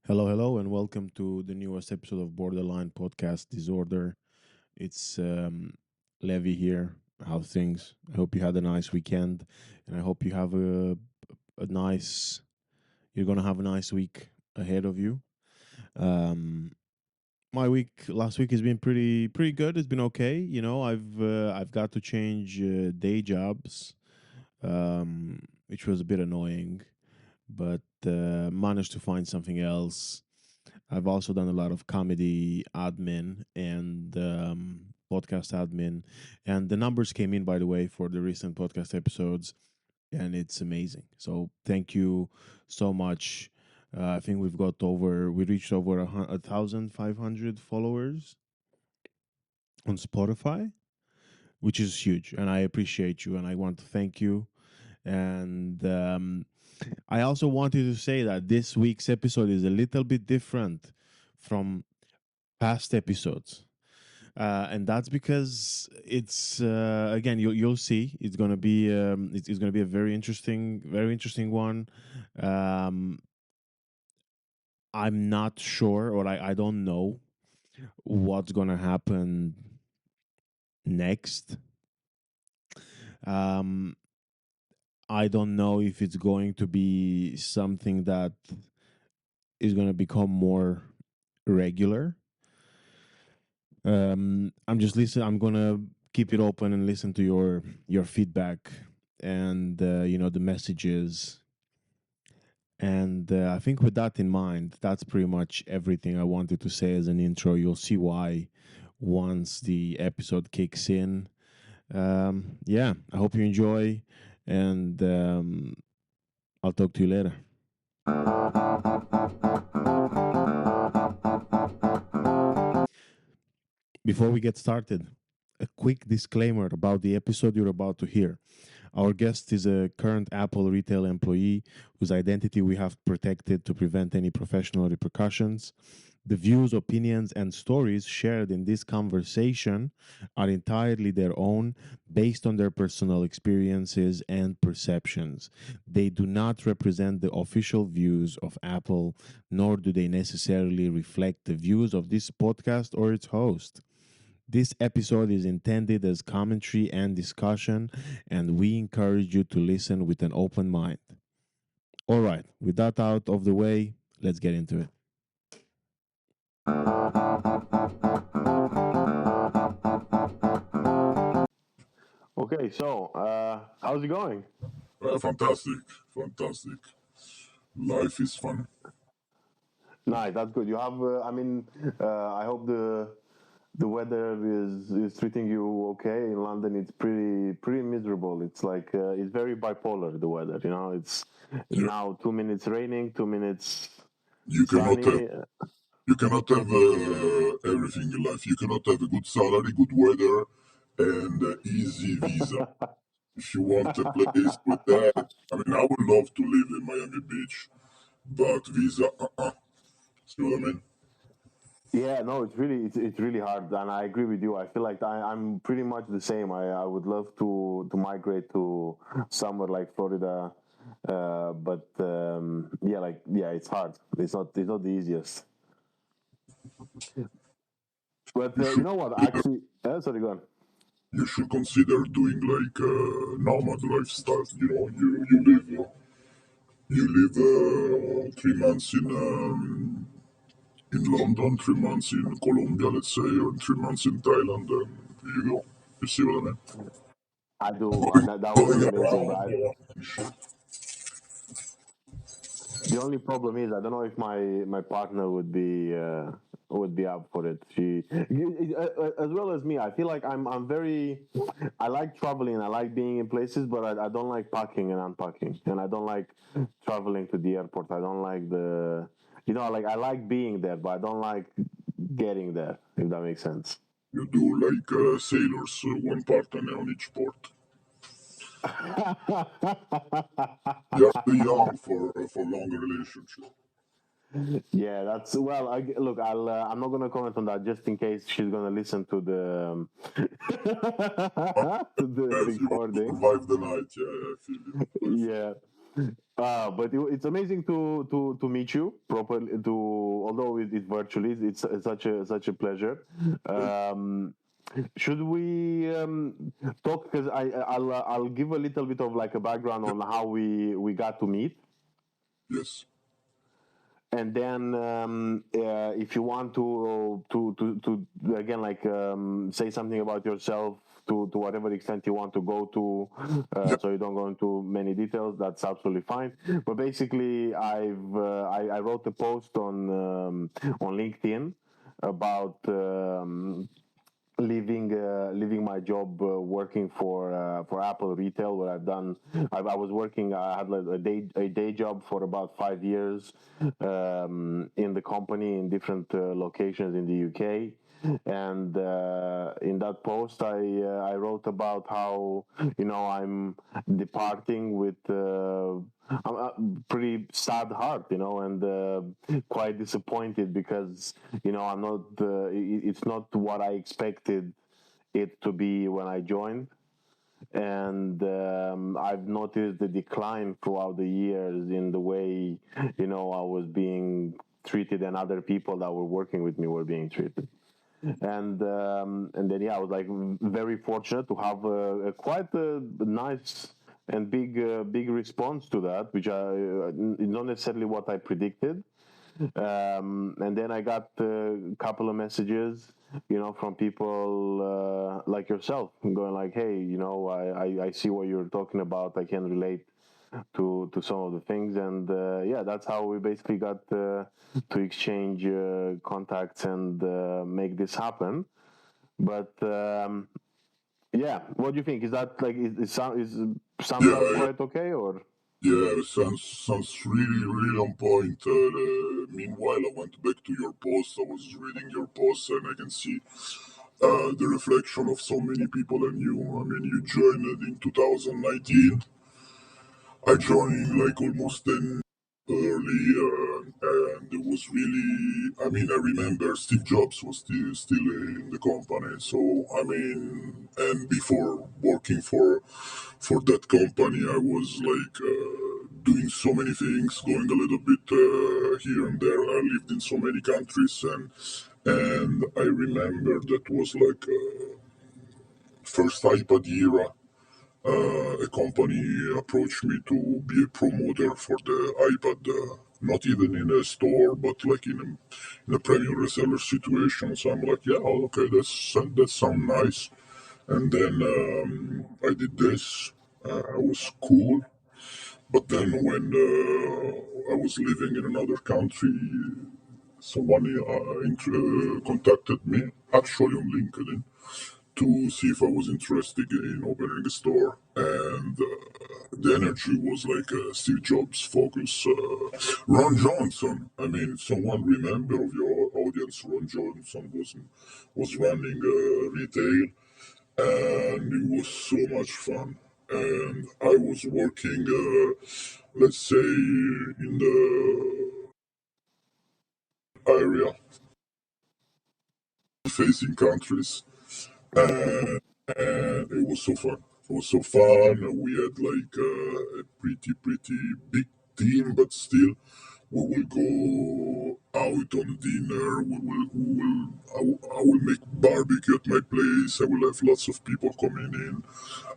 Hello, and welcome to the newest episode of Borderline Podcast Disorder. It's Levi here. How's things? I hope you had a nice weekend, and I hope you have a nice. You're gonna have a nice week ahead of you. Um, my week last week has been pretty good. It's been okay. I've got to change day jobs, which was a bit annoying, but managed to find something else. I've also done a lot of comedy admin and podcast admin, and the numbers came in, by the way, for the recent podcast episodes, and it's amazing. So thank you so much. I think we reached over 1,500 followers on Spotify, which is huge, and I appreciate you, and I want to thank you. And I also wanted to say that this week's episode is a little bit different from past episodes, and that's because it's again you'll see it's gonna be a very interesting one. Um, I'm not sure, or I don't know what's gonna happen next. Um, I don't know if it's going to be something that is gonna become more regular. I'm just listen. I'm gonna keep it open and listen to your feedback and the messages. And I think with that in mind, that's pretty much everything I wanted to say as an intro. You'll see why once the episode kicks in. Yeah, I hope you enjoy, and I'll talk to you later. Before we get started, a quick disclaimer about the episode you're about to hear. Our guest is a current Apple retail employee whose identity we have protected to prevent any professional repercussions. The views, opinions, and stories shared in this conversation are entirely their own, based on their personal experiences and perceptions. They do not represent the official views of Apple, nor do they necessarily reflect the views of this podcast or its host. This episode is intended as commentary and discussion, and we encourage you to listen with an open mind. All right, with that out of the way, let's get into it. Okay, so how's it going? Fantastic, fantastic. Life is fun. Nice, that's good. You have, I hope the weather is treating you okay. In London, it's pretty miserable. It's like it's very bipolar. The weather, it's Yeah, now 2 minutes raining, 2 minutes you cannot have sunny. you cannot have everything in life. You cannot have a good salary, good weather, and easy visa. If you want a place with that, I mean, I would love to live in Miami Beach, but visa, See what I mean? Yeah, no, it's really hard, and I agree with you. I feel like I'm pretty much the same. I would love to migrate to somewhere like Florida, but yeah, it's hard. It's not the easiest. But You you should know what? consider, Actually, sorry, go on. you should consider doing like nomad lifestyle. You live 3 months in London, 3 months in Colombia, let's say, or 3 months in Thailand, and here you go. You see what I mean? I do, and Going, that would be going amazing. But around, shit. the only problem is I don't know if my partner would be up for it. As well as me. I feel like I'm very. I like traveling. I like being in places, but I don't like packing and unpacking, and I don't like traveling to the airport. I don't like like I like being there, but I don't like getting there. If that makes sense. You do like sailors, one partner on each port. You're too young for long relationship. Yeah, that's well. Look, I'm not gonna comment on that just in case she's gonna listen to the to the As you want to recording. survive the night, yeah, I feel you. I feel Yeah, But it's amazing to meet you properly. To although it's virtually, it's such a pleasure. Um, should we talk? Because I'll give a little bit of like a background Yeah, on how we got to meet. yes. And then if you want to again like say something about yourself to whatever extent you want to go to, Yeah, so you don't go into many details, that's absolutely fine. But basically I wrote a post on LinkedIn about leaving my job working for Apple retail, where I was working. I had like a day job for about 5 years in the company in different locations in the UK. And in that post, I wrote about how I'm departing with a pretty sad heart, and quite disappointed because I'm not. It's not what I expected it to be when I joined, and I've noticed the decline throughout the years in the way I was being treated and other people that were working with me were being treated. And then I was like very fortunate to have a quite a nice and big response to that, which not necessarily what I predicted. And then I got a couple of messages, from people like yourself, going like, "Hey, I see what you're talking about. I can relate to some of the things." And yeah, that's how we basically got to exchange contacts and make this happen. But yeah, what do you think? Is that like sound that yeah, quite okay or? yeah. Sounds really on point. Meanwhile, I went back to your post. I was reading your post, and I can see the reflection of so many people I knew. I mean, you joined in 2019. I joined like almost 10 early, and it was really. I mean, I remember Steve Jobs was still in the company. So I mean, and before working for that company, I was like doing so many things, going a little bit here and there. I lived in so many countries, and I remember that was like first iPad era. A company approached me to be a promoter for the iPad, not even in a store, but like in a premium reseller situation. So I'm like, yeah, okay, that sounds nice. And then I did this. I was cool. But then when I was living in another country, someone contacted me, actually on LinkedIn, to see if I was interested in opening a store. And the energy was like Steve Jobs focus. Ron Johnson. I mean, someone remember of your audience, Ron Johnson was running retail, and it was so much fun. And I was working, let's say, in the area facing countries, and it was so fun. It was so fun. We had like a pretty big team, but still, we will go out on dinner. I will make barbecue at my place. I will have lots of people coming in.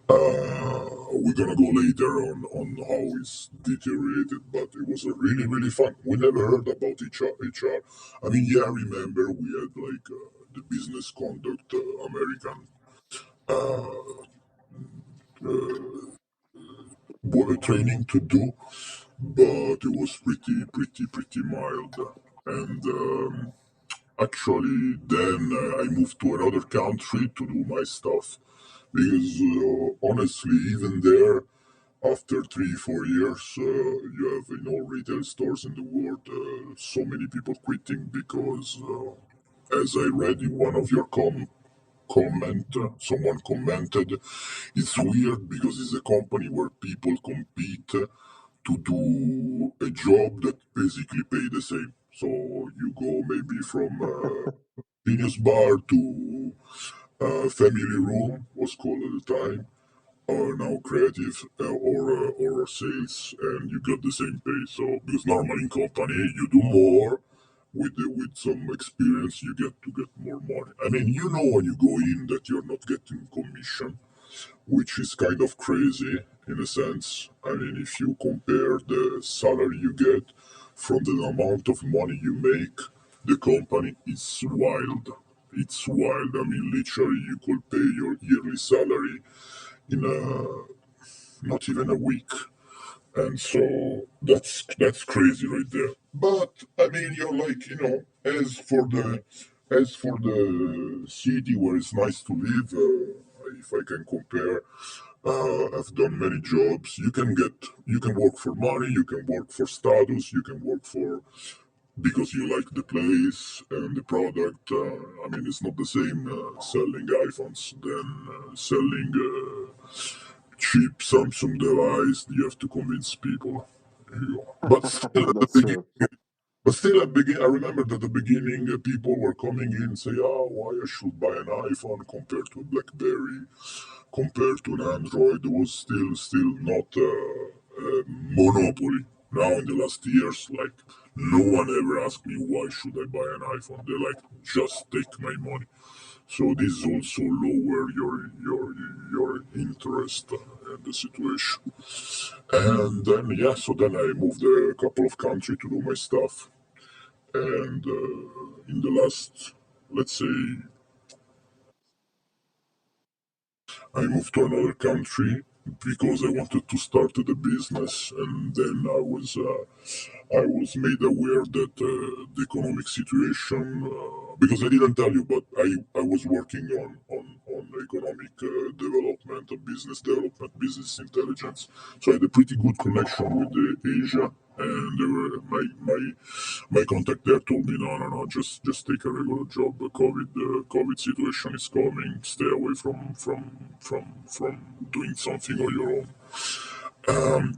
We're gonna go later on how it's deteriorated, but it was a really fun. We never heard about HR. I mean, yeah, I remember we had like the business conduct American training to do, but it was pretty mild. And actually, then I moved to another country to do my stuff because honestly, even there, after 3 4 years, you have in all retail stores in the world so many people quitting because, as I read in one of your comment, someone commented, it's weird because it's a company where people compete to do a job that basically pay the same. So you go maybe from Venus Bar to Family Room was called at the time. are now creative or sales, and you get the same pay. So because normally in company you do more with some experience, you get more money. I mean, you know when you go in that you're not getting commission, which is kind of crazy in a sense. I mean, if you compare the salary you get from the amount of money you make, the company is wild. It's wild. I mean, literally, you could pay your yearly salary in not even a week, and so that's crazy right there. But I mean, you're like, as for the city where it's nice to live, if I can compare, I've done many jobs. You can work for money, you can work for status, you can work for because you like the place and the product. I mean, it's not the same selling iPhones than selling cheap Samsung device. You have to convince people. But still, at the That's beginning, true. I remember that at the beginning, people were coming in and say, "Oh, why I should buy an iPhone compared to a BlackBerry, compared to an Android." It was still not a monopoly. Now in the last years, like no one ever asked me why should I buy an iPhone. They're like, just take my money. So this also lower your interest in the situation. And then so then I moved a couple of countries to do my stuff. And in the last, let's say, I moved to another country because I wanted to start the business, and then I was made aware that the economic situation, because I didn't tell you, but I was working on economic development, business development, business intelligence. So I had a pretty good connection with Asia, and my contact there told me, no, just take a regular job. The COVID situation is coming. Stay away from doing something on your own.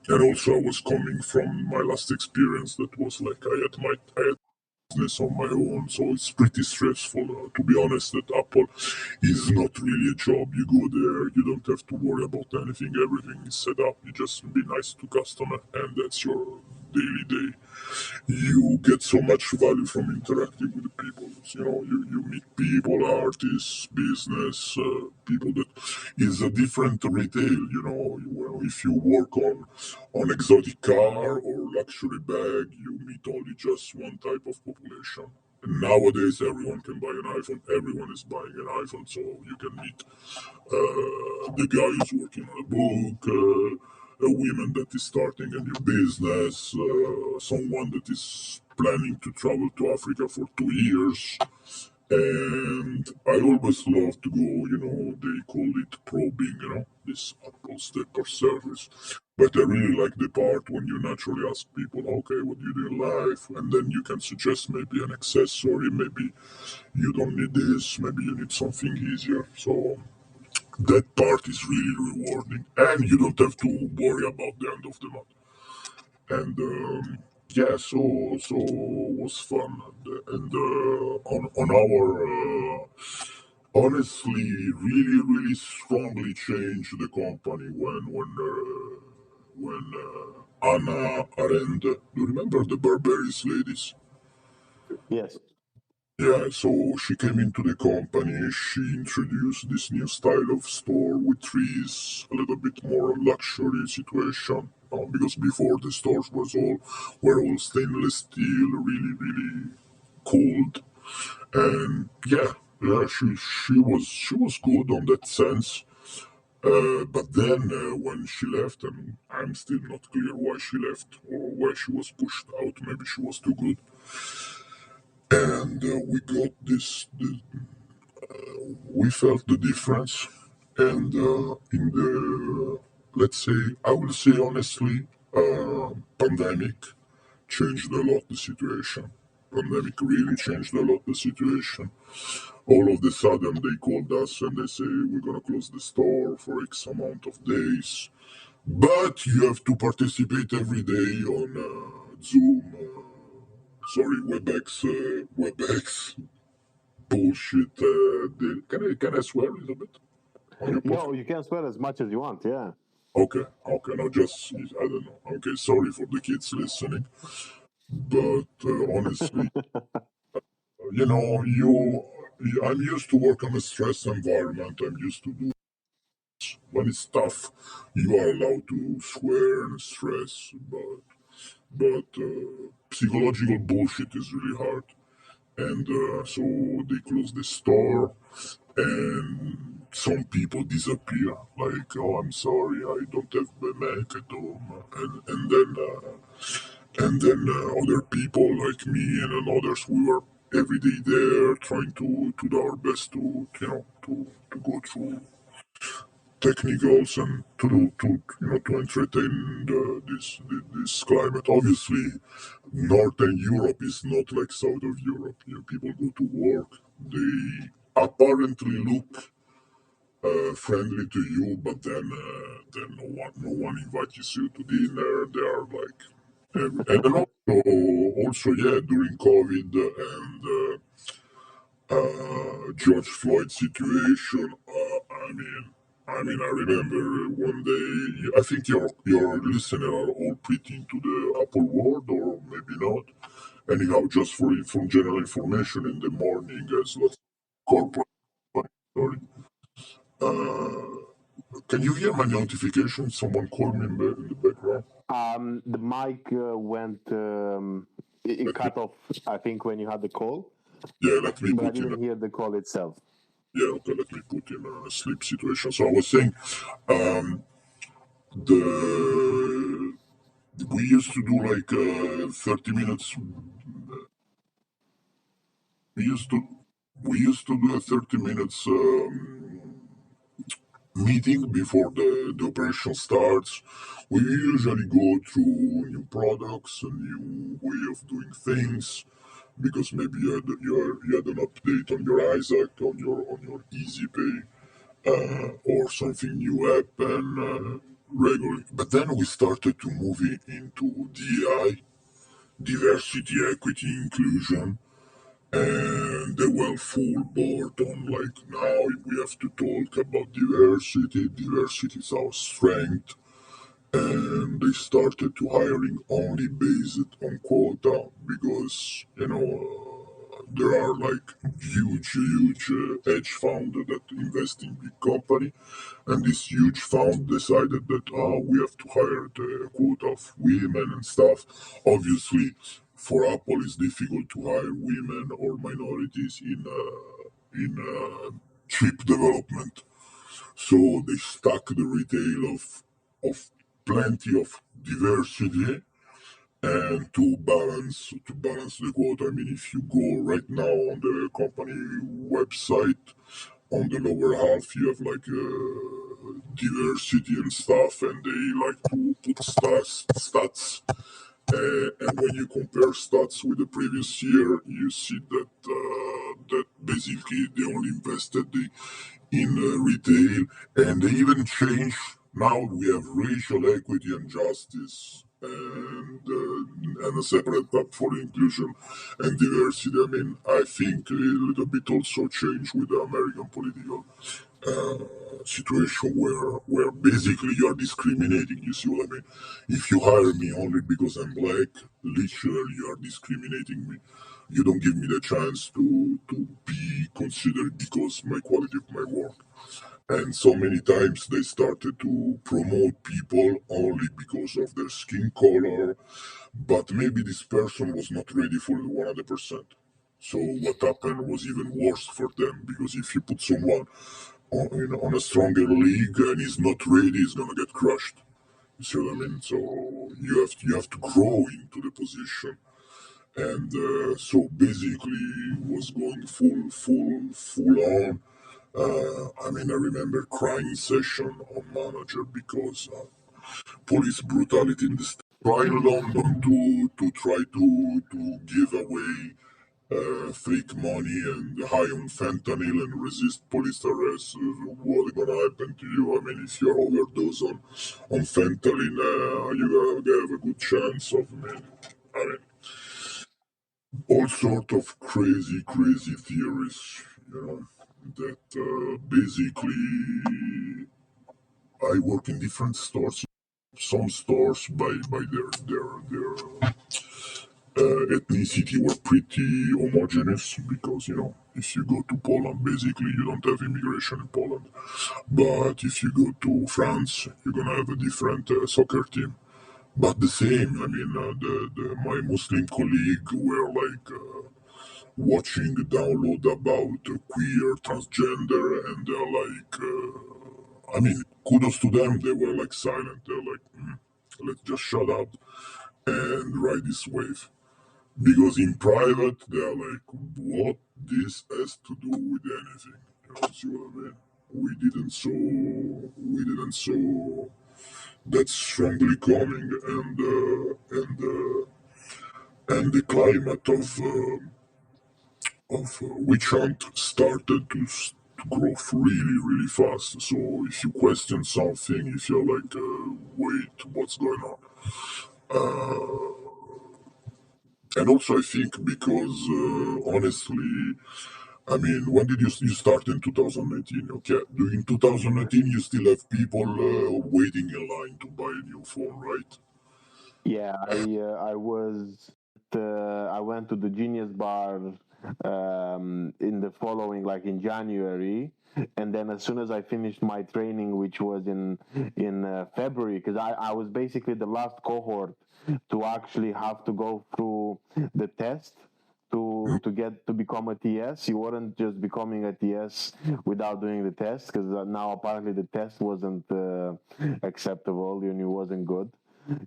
And also, I was coming from my last experience that was like I had business on my own, so it's pretty stressful. To be honest, at Apple is not really a job. You go there, you don't have to worry about anything. Everything is set up. You just be nice to customer, and that's your daily day. You get so much value from interacting with the people. You meet people, artists, business, people that is a different retail. If you work on exotic car or luxury bag, you meet only just one type of population. Nowadays, everyone can buy an iPhone. Everyone is buying an iPhone, so you can meet the guy who's working on a book, a woman that is starting a new business, someone that is planning to travel to Africa for 2 years. And I always love to go, they call it probing, this Apple stepper service. But I really like the part when you naturally ask people, okay, what do you do in life? And then you can suggest maybe an accessory, maybe you don't need this, maybe you need something easier. So that part is really rewarding, and you don't have to worry about the end of the month. And so it was fun. And on our honestly, really strongly changed the company when Anna Arend. Do you remember the Barbaris ladies? Yes. Yeah, so she came into the company, she introduced this new style of store with trees, a little bit more luxury situation. Because before the stores were all stainless steel, really cold. And yeah, she was good on that sense. But then when she left, and I'm still not clear why she left or why she was pushed out. Maybe she was too good. And we got this, we felt the difference. And in the, let's say, I will say honestly, pandemic changed a lot the situation. Pandemic really changed a lot the situation. All of the sudden, they called us and they say, we're going to close the store for X amount of days. But you have to participate every day on Zoom, WebEx bullshit. Can I swear a little bit? on your Yo, podcast? you can swear as much as you want. Yeah. Okay, okay. Now just I don't know. Okay, sorry for the kids listening, but honestly, I'm used to work on a stress environment. I'm used to do when it's tough. You are allowed to swear and stress, but psychological bullshit is really hard. And so they close the store, and some people disappear. Like, oh, I'm sorry, I don't have my Mac at home, and then other people like me and others, we were every day there trying to do our best to to go through technicals and to entertain this climate. Obviously, Northern Europe is not like South of Europe. People go to work. They apparently look friendly to you, but then no one invites you to dinner. They are like and then also yeah, during COVID and George Floyd situation. I remember one day. I think your listeners are all pretty into the Apple world, or maybe not. Anyhow, just for general information, in the morning, as lots of corporate. Sorry. Can you hear my notification? Someone called me in the background. The mic went. It Let me, cut off. I think when you had the call, yeah, let me but I put in. didn't hear the call itself. Yeah, okay, let me put in a sleep situation. So I was saying, um, the we used to do like 30 minutes. We used to we used to do a 30 minutes meeting before the operation starts. We usually go through new products, a new way of doing things, because maybe you had an update on your Isaac, on your Easy Pay, or something new app and regularly. But then we started to move into DEI, diversity, equity, inclusion, and they were full board on like now we have to talk about diversity. Diversity is our strength, and they started to hiring only based on quota because there are like huge hedge fund that invest in big company, and this huge fund decided that we have to hire the quota of women and stuff. Obviously, for Apple, it's difficult to hire women or minorities in chip development. So they stuck the retail of plenty of diversity and to balance the quota. I mean, if you go right now on the company website, on the lower half, you have like diversity and stuff, and they like to put stats. And when you compare stats with the previous year, you see that basically they only invested in retail, and they even change. Now we have racial equity and justice, and a separate tab for inclusion and diversity. I mean, I think a little bit also changed with the American political situation where basically you are discriminating. You see what I mean? If you hire me only because I'm black, literally you are discriminating me. You don't give me the chance to be considered because my quality of my work. And so many times they started to promote people only because of their skin color, but maybe this person was not ready for the 100%. So what happened was even worse for them, because if you put someone on a stronger league and he's not ready, he's gonna get crushed. You see what I mean? So you have to grow into the position, and so basically was going full on. I mean, I remember crying session on manager because police brutality in the state. Try in London to try to give away fake money and high on fentanyl and resist police arrest. What's gonna happen to you? I mean, if you're overdose on fentanyl, you have a good chance of. I mean, all sort of crazy theories, that basically I work in different stores. Some stores by their ethnicity were pretty homogeneous because if you go to Poland, basically you don't have immigration in Poland. But if you go to France, you're gonna have a different soccer team. But the same, I mean, my Muslim colleague were like watching a download about queer, transgender, and they're like, I mean, kudos to them. They were like silent. They're like, let's just shut up and ride this wave. Because in private, they're like, what this has to do with anything? See what I mean? We didn't saw that strongly coming, and the climate of witch hunt started to grow really, really fast. So if you question something, if you're like, wait, what's going on? And also, I think because honestly, I mean, when did you start in 2019? Okay, in 2019 you still have people waiting in line to buy a new phone, right? Yeah, I went to the Genius Bar in the following, like in January, and then as soon as I finished my training, which was in February, because I was basically the last cohort to actually have to go through the test to become a TS. You weren't just becoming a TS without doing the test, because now apparently the test wasn't acceptable and it wasn't good,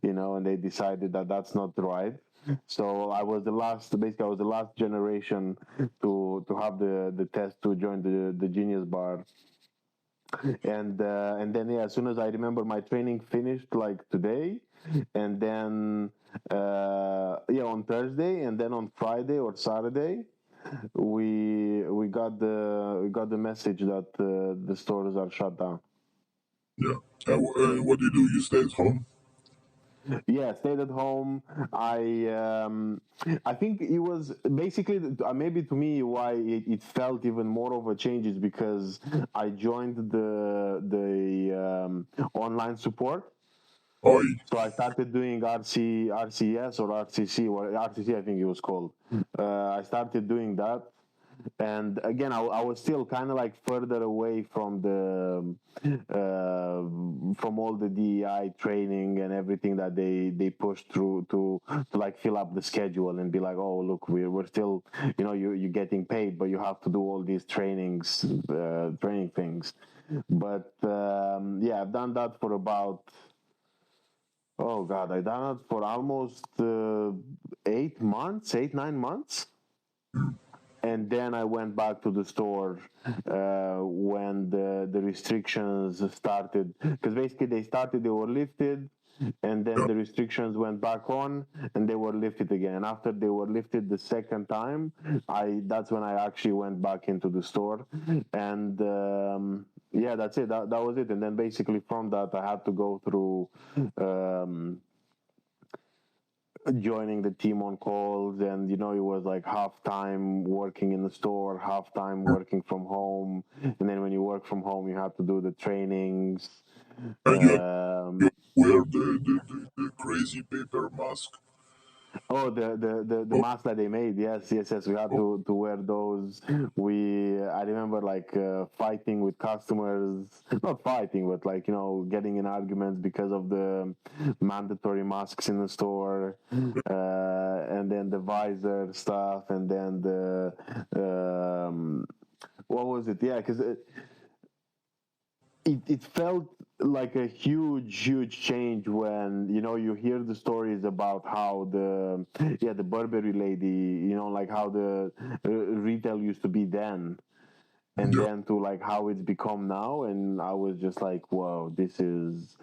and they decided that that's not right. So I was the last, basically, I was the last generation to have the test to join the Genius Bar, and then yeah, as soon as I remember my training finished like today, and then yeah, on Thursday, and then on Friday or Saturday, we got the message that the stores are shut down. Yeah. And what do? You stay at home? Yeah, stayed at home. I think it was basically maybe to me why it felt even more of a change is because I joined the online support. I So I started doing RCS or RCC, or RCC I think it was called. I started doing that, and again I was still kind of like further away from the from all the DEI training and everything that they push through to like fill up the schedule and be like, oh look, we're still, you're getting paid, but you have to do all these training things. But yeah, I've done that for about, oh god, I done it for almost 8 months, 8 9 months, and then I went back to the store when the restrictions started, because basically they were lifted, and then yeah, the restrictions went back on, and they were lifted again. And after they were lifted the second time, I that's when I actually went back into the store, and yeah, that's it. That was it. And then basically from that, I had to go through. Joining the team on calls, and it was like half time working in the store, half time working from home, and then when you work from home you have to do the trainings. and you um, wear the crazy paper mask. oh, the Oh, mask that they made, yes, yes, yes, we had oh, to wear those. I remember like fighting with customers, not fighting, but like getting in arguments because of the mandatory masks in the store, and then the visor stuff, and then the what was it? Yeah, because it felt like a huge change when you hear the stories about how the Burberry lady, like how the retail used to be then, and yeah, then to like how it's become now. And I was just like, wow, this is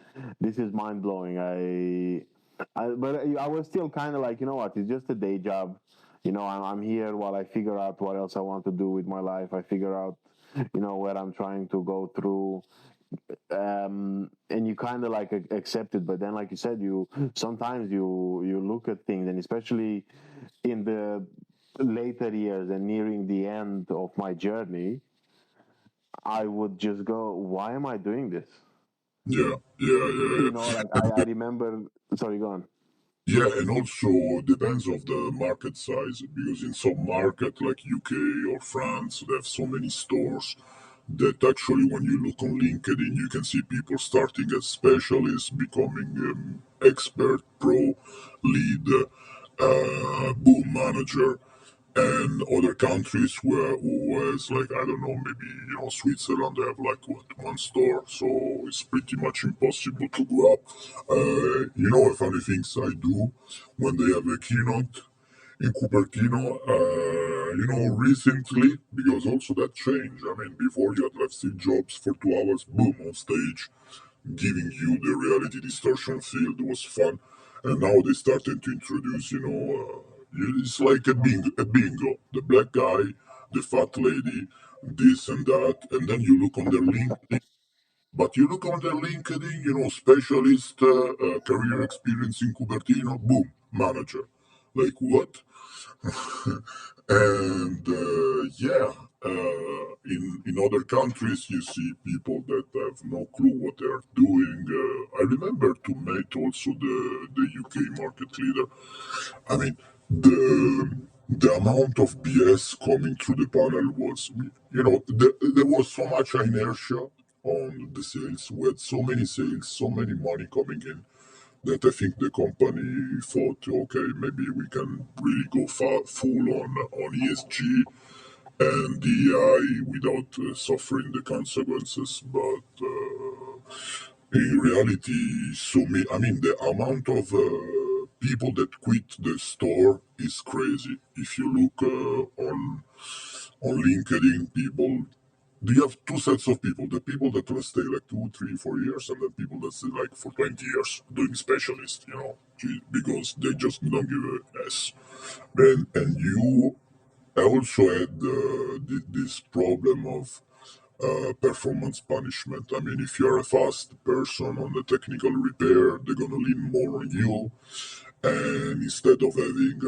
mind blowing. But I was still kind of like, what, it's just a day job. I'm here while I figure out what else I want to do with my life. I figure out where I'm trying to go through, and you kind of like accept it. But then, like you said, you sometimes you look at things, and especially in the later years and nearing the end of my journey, I would just go, why am I doing this? Yeah, yeah, yeah, You yeah. know, like And I remember. Sorry, go on. yeah, and also depends of the market size because in some market like UK or France, they have so many stores that actually when you look on LinkedIn, you can see people starting as specialists, becoming expert, pro, lead, boom manager, and other countries where who has like I don't know maybe Switzerland they have like what one store, so it's pretty much impossible to grow up. Funny things I do when they have a keynote in Cupertino, recently, because also that changed. I mean, before you had like Steve Jobs for 2 hours, boom, on stage, giving you the reality distortion field was fun. And now they started to introduce, it's like a bingo. The black guy, the fat lady, this and that. And then you look on their LinkedIn, but you look on their LinkedIn, specialist, career experience in Cupertino, boom, manager. Like what? And yeah, in other countries you see people that have no clue what they are doing. I remember to meet also the UK market leader. I mean, the amount of BS coming through the panel was, there was so much inertia on the sales. We had so many sales, so many money coming in that I think the company thought, okay, maybe we can really go full on ESG and DEI without suffering the consequences. But in reality, I mean, the amount of people that quit the store is crazy. If you look on LinkedIn, people you have two sets of people: the people that will stay like 2, 3, 4 years, and then people that stay like for 20 years doing specialist, because they just don't give a s. And you also had this problem of performance punishment. I mean, if you're a fast person on the technical repair, they're gonna lean more on you. And instead of having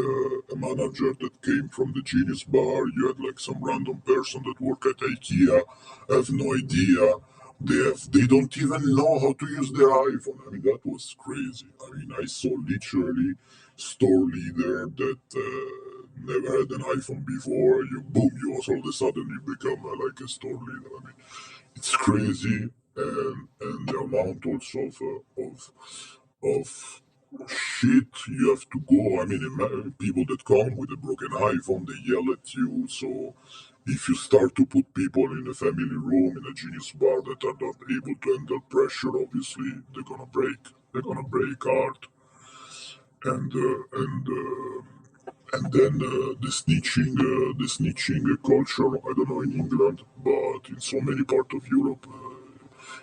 a manager that came from the Genius Bar, you had like some random person that work at IKEA, have no idea. They don't even know how to use their iPhone. I mean, that was crazy. I mean, I saw literally store leader that never had an iPhone before. You boom, you all of a sudden you become like a store leader. I mean, it's crazy, and the amount also of shit you have to go. I mean, people that come with a broken iPhone, they yell at you. So if you start to put people in a family room in a Genius Bar that are not able to handle pressure, obviously they're gonna break. They're gonna break hard, and then the snitching culture. I don't know in England, but in so many parts of Europe,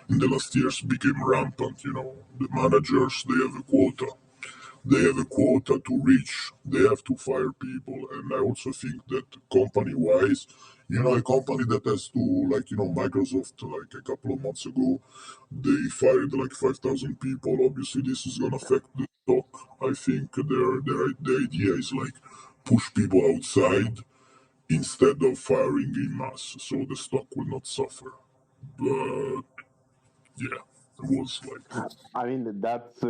in the last years became rampant. The managers they have a quota. They have a quota to reach. They have to fire people, and I also think that company-wise, a company that has to, like Microsoft, like a couple of months ago, they fired like 5,000 people. Obviously, this is gonna affect the stock. I think the idea is like push people outside instead of firing in mass, so the stock will not suffer. But yeah, it was like I mean, that's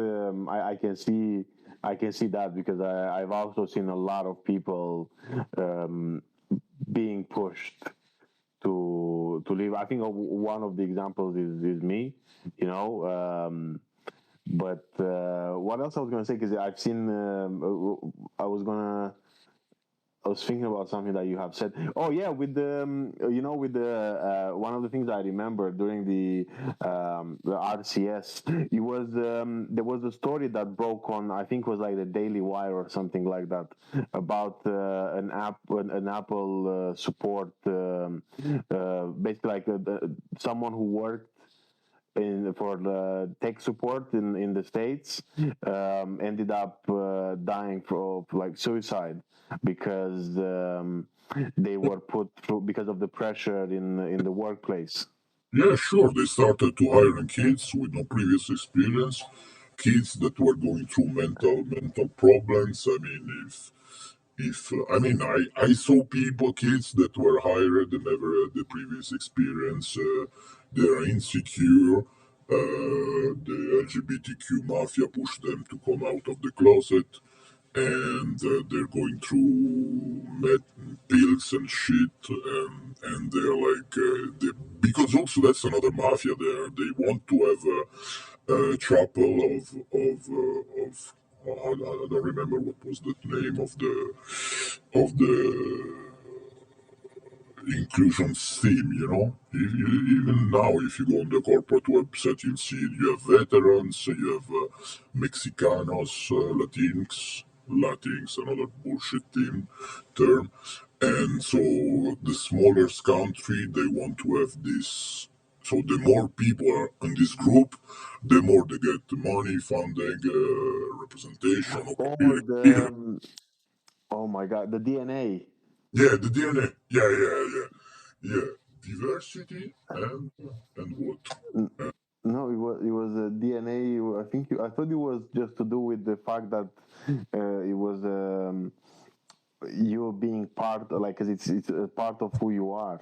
I can see that because I've also seen a lot of people um, being pushed to leave. I think one of the examples is me, you know. But what else I was gonna say? Because I've seen, I was gonna I was thinking about something that you have said. Oh yeah, with the with the one of the things I remember during the RCS, it was there was a story that broke on, I think it was like the Daily Wire or something like that, about an Apple support, basically like someone who worked for the tech support in the states, ended up dying of like suicide because they were put through because of the pressure in the workplace. yeah, sure. They started to hiring kids with no previous experience, kids that were going through mental problems. I mean, if I mean, I saw kids that were hired and never had the previous experience. They are insecure. the LGBTQ mafia pushed them to come out of the closet, and they're going through pills and shit, and they're like, because also that's another mafia there. They want to have a chapel of I don't remember what was the name of the inclusion theme, you know. Even now, if you go on the corporate website, you'll see you have veterans, you have Mexicanos, Latinx, another bullshit term. And so the smaller country, they want to have this. So the more people are in this group, the more they get money, funding, representation, Or career. oh my god, the DNA. Yeah, the DNA. Yeah. Diversity and what? N- No, it was a DNA. I thought it was just to do with the fact that it was you being part, like 'cause it's a part of who you are.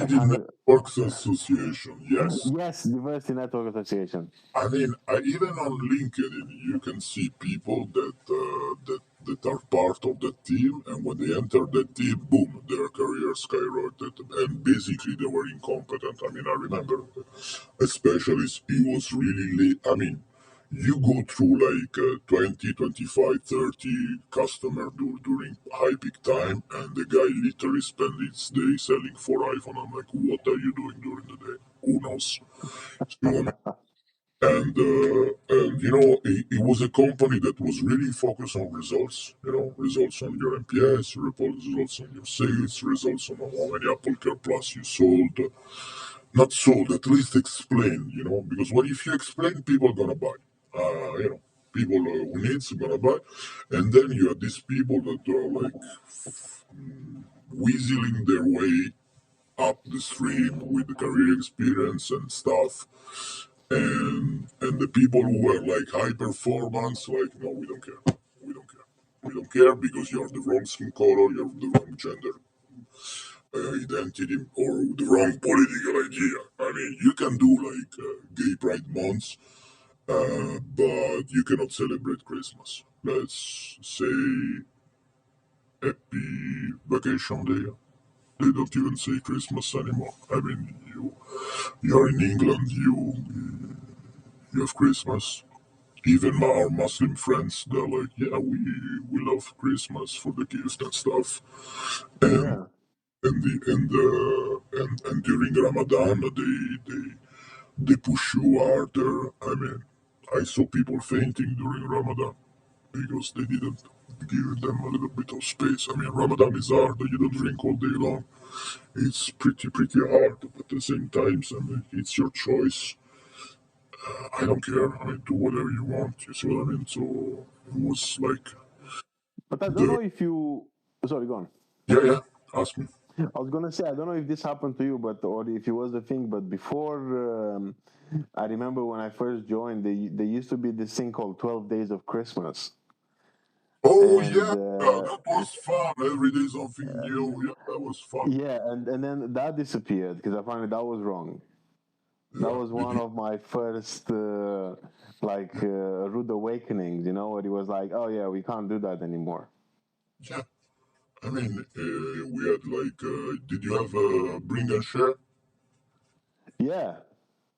I Diversity can't even, Networks Association. Yes. yes, diversity network association. I mean, even on LinkedIn, you can see people that are part of the team, and when they enter the team, boom, their career skyrocketed, and basically they were incompetent. I mean, I remember, especially he was really late. I mean, you go through like 20, 25, 30 customer during high peak time, and the guy literally spend his day selling 4 iPhone. I'm like, what are you doing during the day? Who knows? You know, and it was a company that was really focused on results, results on your NPS, results on your sales, results on how many Apple Care Plus you sold, not sold, at least explained, because what if you explain, people are gonna buy, people who needs are gonna buy, and then you have these people that are like weaseling their way up the stream with the career experience and stuff, and the people who were like high performance, like, no, we don't care, we don't care, we don't care because you're the wrong skin color, you're the wrong gender identity, or the wrong political idea. I mean, you can do like gay pride months, but you cannot celebrate Christmas. Let's say happy vacation day. They don't even say Christmas anymore. I mean, you're in England, you have Christmas. Even our Muslim friends, they're like, yeah, we love Christmas for the gifts and stuff, and Yeah, and during Ramadan they push you harder. I mean, I saw people fainting during Ramadan because they didn't give them a little bit of space. I mean, Ramadan is hard. You don't drink all day long. It's pretty hard, but at the same time, I mean, it's your choice. I don't care. I mean, do whatever you want. You see what I mean? So it was like but I don't the know if you. Sorry, go on. yeah. Ask me. I was gonna say I don't know if this happened to you, but or if it was a thing. But before, I remember when I first joined, there used to be this thing called 12 Days of Christmas, Oh and yeah, that was fun. Every day something new. Yeah, that was fun. yeah, and then that disappeared because I found that was wrong. That Yeah, was one of my first rude awakenings, where it was like, oh yeah, we can't do that anymore. yeah. I mean, we had like, did you have bring and share? Yeah,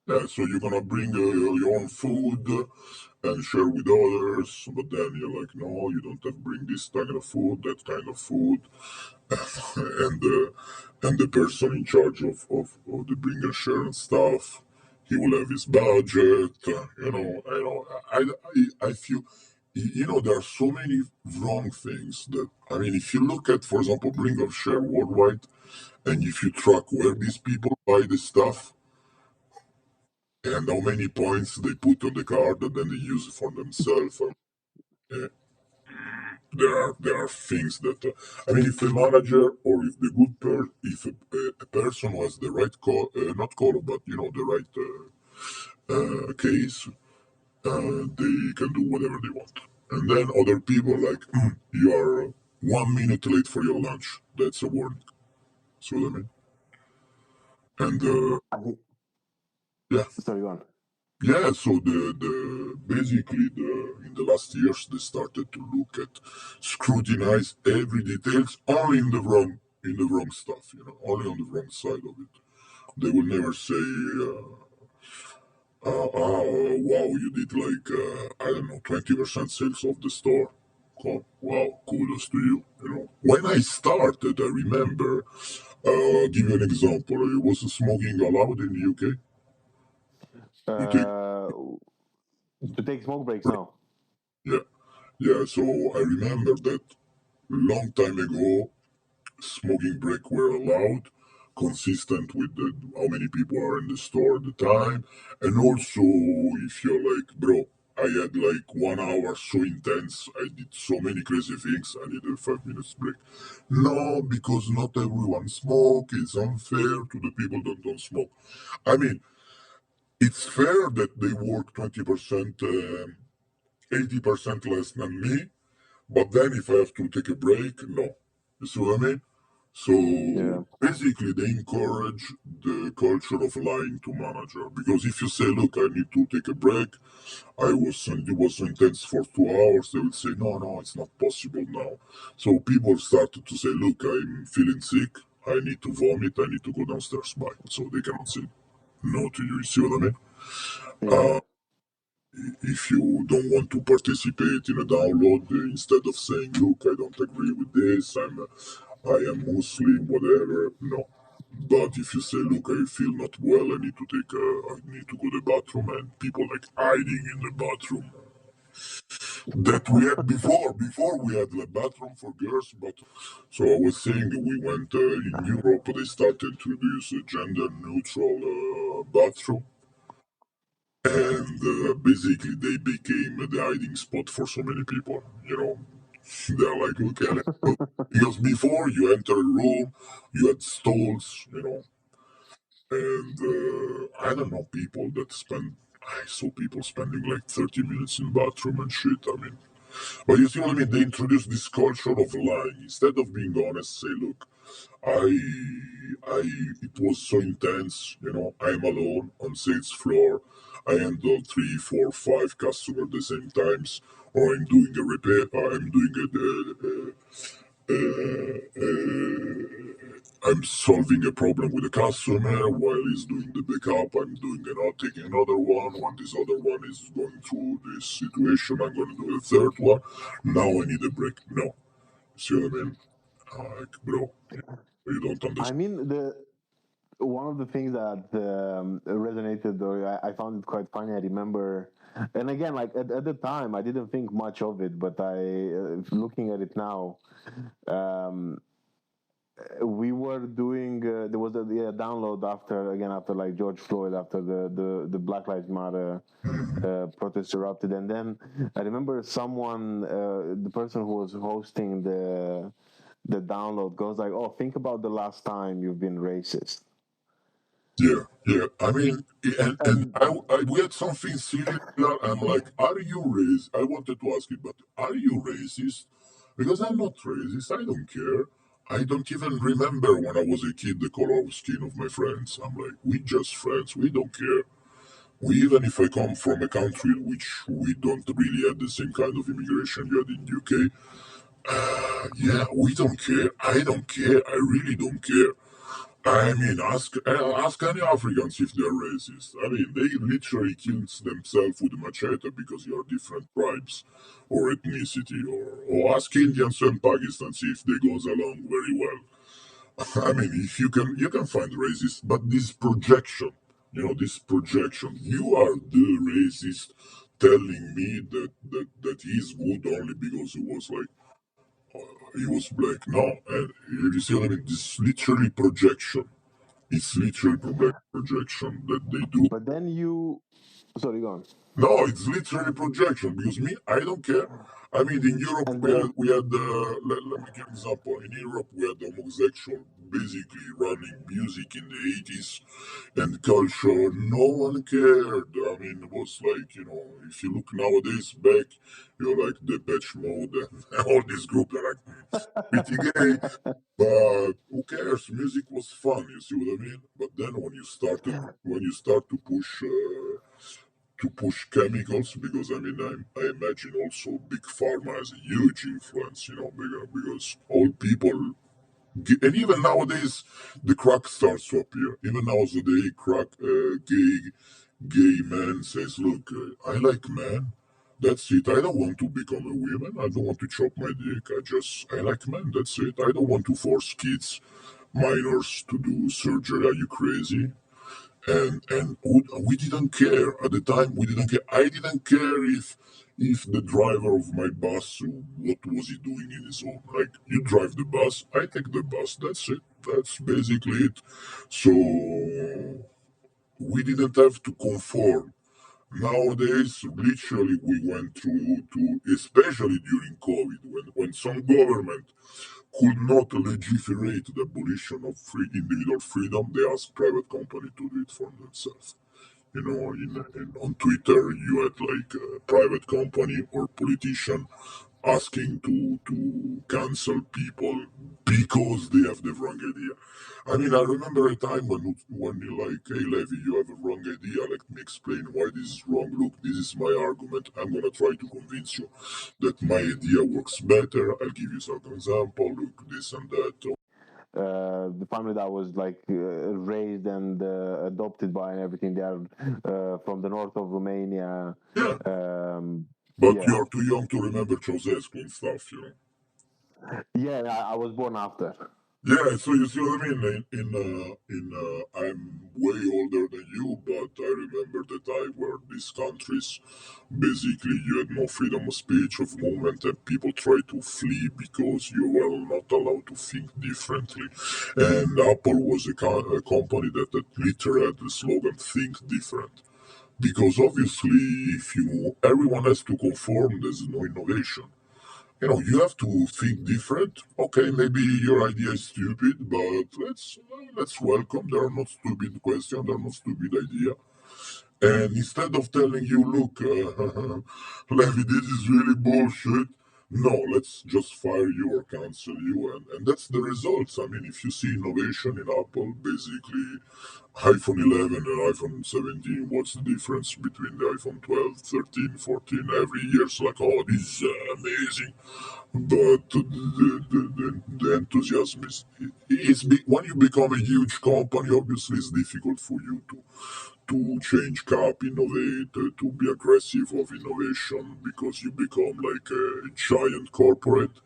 Yeah, so you're gonna bring your own food and share with others, but then you're like, no, you don't have to bring this kind of food, that kind of food, and the person in charge of the bring and share and stuff, he will have his budget. I feel, there are so many wrong things that, I mean, if you look at, for example, bring and share worldwide, and if you track where these people buy the stuff and how many points they put on the card and then they use it for themselves. Uh, there are things that I mean, if a manager or if the if a person who has the right not call, but the right case, they can do whatever they want. And then other people are like, you are 1 minute late for your lunch. That's a warning. See what I mean? And I, Yeah, Sorry, go on. yeah. So the basically in the last years they started to look at scrutinize every details only in the wrong stuff. You know, only on the wrong side of it. They will never say, wow, you did like I don't know 20% sales of the store. Cool. Wow, kudos to you. You know, when I started, I remember. Give you an example. Was smoking allowed in the UK? You take Uh, to take smoke breaks now. yeah, yeah. So I remember that long time ago, smoking break were allowed, consistent with how many people are in the store at the time, and also if you're like, bro, I had like 1 hour so intense, I did so many crazy things, I need a 5 minutes break. No, because not everyone smoke. It's unfair to the people that don't smoke. I mean, it's fair that they work 20%, 80% less than me, but then if I have to take a break, no. You see what I mean? So Yeah. basically, they encourage the culture of lying to manager because if you say, "Look, I need to take a break. It was so intense for 2 hours," they will say, "No, no, it's not possible now." So people started to say, "Look, I'm feeling sick. I need to vomit. I need to go downstairs." Bye. So they cannot say no to you. You see what I mean? Yeah. If you don't want to participate in a download, instead of saying, "Look, I don't agree with this. I am Muslim, whatever." No. But if you say, "Look, I feel not well. I need to go to the bathroom," and people like hiding in the bathroom that we had before we had the bathroom for girls. But so I was saying, we went in Europe. They started to introduce a gender neutral bathroom, and basically they became the hiding spot for so many people. You know, they're like, okay, let's go. Because before you enter a room, you had stalls, you know, and I don't know people that spend. I saw people spending like 30 minutes in bathroom and shit. I mean, but you see what I mean? They introduced this culture of lying. Instead of being honest, say, look, I, it was so intense. You know, I'm alone on sales floor. I handle three, four, five customers at the same times, or I'm doing a repair. I'm doing I'm solving a problem with a customer while he's doing the backup. I'm doing taking another one. When this other one is going through this situation, I'm going to do a third one. Now I need a break. No, see what I mean? Like, bro, you don't I understand. mean, the one of the things that resonated, or I found it quite funny. I remember, and again, like at the time, I didn't think much of it, but looking at it now, um, we were doing. There was a download after like George Floyd, after the Black Lives Matter protest erupted, and then I remember someone, the person who was hosting the download, goes like, "Oh, think about the last time you've been racist." Yeah, yeah. I mean, and And we had something similar. I'm like, are you racist? I wanted to ask you, but are you racist? Because I'm not racist. I don't care. I don't even remember when I was a kid the color of skin of my friends. I'm like, we just friends. We don't care. We even if I come from a country which we don't really have the same kind of immigration you had in UK. Yeah, we don't care. I don't care. I really don't care. I mean, ask any Africans if they're racist. I mean, they literally kill themselves with a machete because you are different tribes or ethnicity, or ask Indians and Pakistans if they goes along very well. I mean, if you can find racist, but this projection, this projection, you are the racist telling me that he's good only because he was black. No, and you see what I mean? This literally projection. It's literally projection that they do. but then you, sorry, go on. No, it's literally projection because me, I don't care. I mean, in Europe, And let me give an example. In Europe, we had homosexual basically running music in the 80s and culture. No one cared. I mean, it was like, if you look nowadays back, you're like Depeche Mode and all these groups are like pretty gay, but who cares? Music was fun, you see what I mean? But then when you start to push chemicals, because I mean I imagine also big pharma has a huge influence, because all people and even nowadays the crack starts to appear. Even nowadays, gay man says, "Look, I like men. That's it. I don't want to become a woman. I don't want to chop my dick. I like men. That's it. I don't want to force kids, minors, to do surgery. Are you crazy?" And we didn't care at the time. We didn't care. I didn't care if the driver of my bus, what was he doing in his own, like, you drive the bus, I take the bus, that's it. That's basically it. So we didn't have to conform. Nowadays, literally, we went through to, especially during COVID, when some government could not legislate the abolition of individual freedom, they asked private company to do it for themselves. On Twitter, you had like a private company or politician asking to cancel people because they have the wrong idea. I mean, I remember a time when you're like, "Hey, Levi, you have a wrong idea. Let me explain why this is wrong. Look, this is my argument. I'm gonna try to convince you that my idea works better. I'll give you some example. Look, this and that." the family that was like raised and adopted by and everything. They are from the north of Romania. Yeah, Um, but yeah, you're too young to remember Ceausescu and stuff, yeah. I was born after. Yeah, so you see what I mean? I'm way older than you, but I remember the time where these countries, basically, you had no freedom of speech, of movement, and people tried to flee because you were not allowed to think differently. And Apple was a company that literally had the slogan "Think Different." Because obviously, if everyone has to conform, there's no innovation. You have to think different. Okay, maybe your idea is stupid, but let's welcome. There are not stupid questions. There are not stupid idea. And instead of telling you, "Look, Levi, this is really bullshit," no, let's just fire you or cancel you, and that's the results. I mean, if you see innovation in Apple, basically iPhone 11 and iPhone 17, what's the difference between the iPhone 12, 13, 14? Every year it's like, "Oh, this is amazing." But the enthusiasm when you become a huge company, obviously it's difficult for you to change cap, innovate, to be aggressive of innovation because you become like a giant corporate,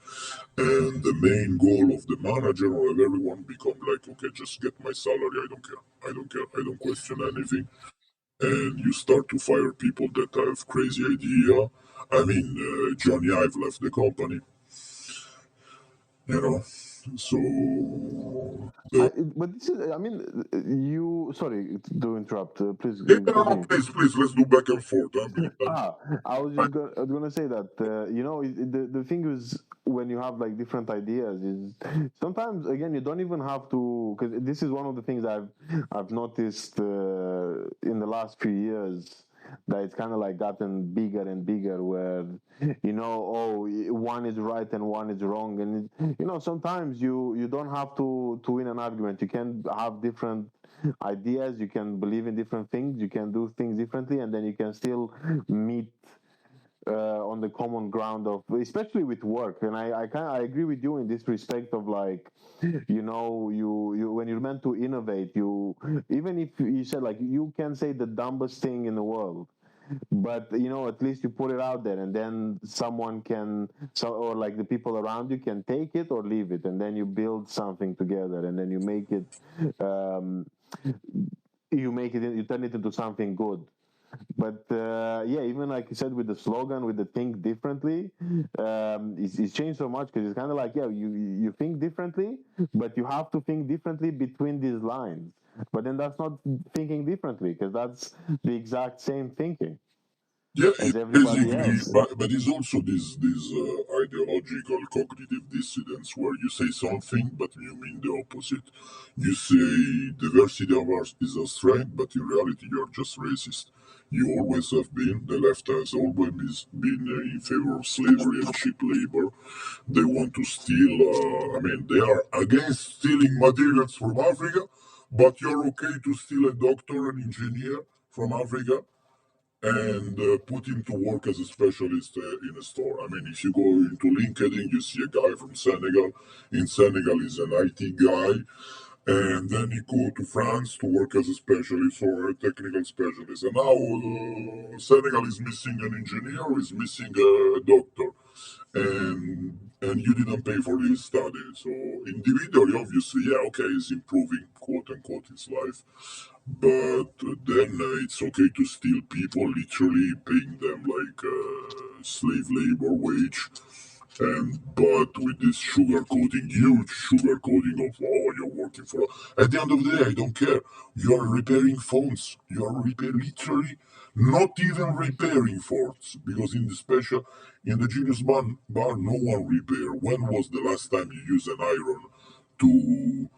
and the main goal of the manager or of everyone become like, "Okay, just get my salary. I don't care. I don't care. I don't question anything." And you start to fire people that have crazy idea. I mean, Johnny Ive left the company, you know. So I, the but this is, I mean, you. Sorry to interrupt. Please yeah, no, no, continue. please, let's do back and forth. I mean, Ah, I was I, just gonna say that the thing is when you have like different ideas is sometimes again you don't even have to, because this is one of the things I've noticed in the last few years, that it's kind of like gotten bigger and bigger where one is right and one is wrong, and sometimes you don't have to win an argument. You can have different ideas, you can believe in different things, you can do things differently, and then you can still meet on the common ground of, especially with work. And I agree with you in this respect of like, you when you're meant to innovate, you, even if you said like, you can say the dumbest thing in the world, but at least you put it out there, and then someone can, or like the people around you can take it or leave it, and then you build something together, and then um, you turn it into something good. But yeah, even like you said with the slogan, with the think differently, it's changed so much, because it's kind of like, yeah, you think differently, but you have to think differently between these lines. But then that's not thinking differently, because that's the exact same thinking. Yeah, as it's everybody basically, else. but it's also this ideological cognitive dissidence where you say something but you mean the opposite. You say diversity of ours is a strength, but in reality you're just racist. You always have been. The left has always been in favor of slavery and cheap labor. They want to steal. I mean, they are against stealing materials from Africa, but you're okay to steal a doctor, an engineer from Africa and put him to work as a specialist in a store. I mean, if you go into LinkedIn, you see a guy from Senegal. In Senegal, he's an IT guy, and then he go to France to work as a specialist or a technical specialist. And now Senegal is missing an engineer, is missing a doctor, and you didn't pay for his study. So individually, obviously, yeah, okay, he's improving quote unquote his life, but then it's okay to steal people, literally paying them like slave labor wage, and but with this sugar coating, huge sugar coating of oh you're working for. At the end of the day, I don't care. You are repairing phones. You are literally not even repairing phones because in the Genius bar, no one repair. When was the last time you used an iron to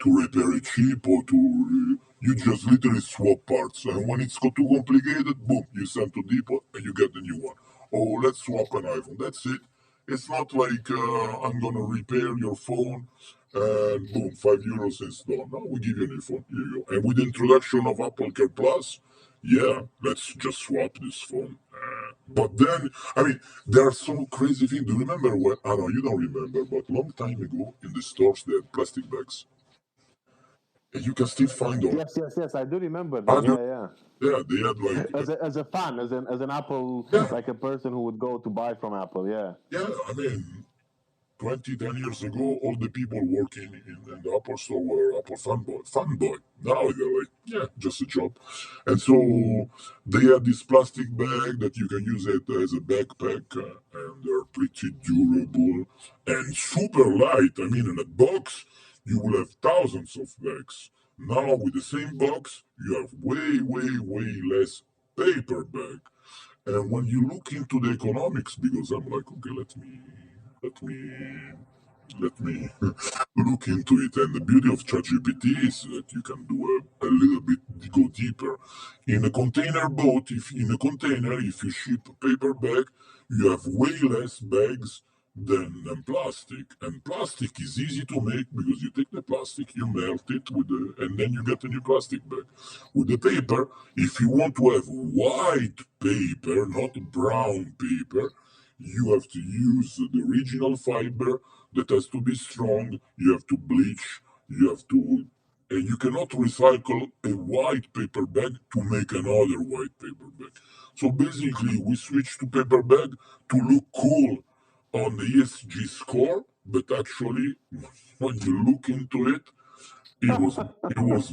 repair a chip or to you just literally swap parts, and when it's got too complicated, boom, you send to depot and you get the new one. Oh, let's swap an iPhone. That's it. It's not like I'm gonna repair your phone and boom, €5 is done. No, we give you a new phone. Here you go. And with the introduction of Apple Care Plus, yeah, let's just swap this phone. But then, I mean, there are some crazy things. Do you remember when? I know you don't remember, but long time ago in the stores they had plastic bags, and you can still find them. Yes, yes, yes. I do remember I them. do. Yeah, yeah. Yeah, they had like As a fan, as an Apple, yeah, like a person who would go to buy from Apple. Yeah. yeah. I mean, 10 years ago, all the people working in the Apple store were Apple fanboy. Fanboy. Now they're like, yeah, just a job. And so they had this plastic bag that you can use it as a backpack, and they're pretty durable and super light. I mean, in a box, you will have thousands of bags. Now, with the same box, you have way, way, way less paper bag. And when you look into the economics, because I'm like, okay, let me let me look into it. And the beauty of ChatGPT is that you can do a little bit go deeper. In a container boat, if in a container, if you ship a paper bag, you have way less bags than plastic. And plastic is easy to make because you take the plastic, you melt it and then you get a new plastic bag. With the paper, if you want to have white paper, not brown paper, you have to use the original fiber that has to be strong. You have to bleach. You have to, and you cannot recycle a white paper bag to make another white paper bag. So basically, we switched to paper bag to look cool on the ESG score, but actually, when you look into it, it was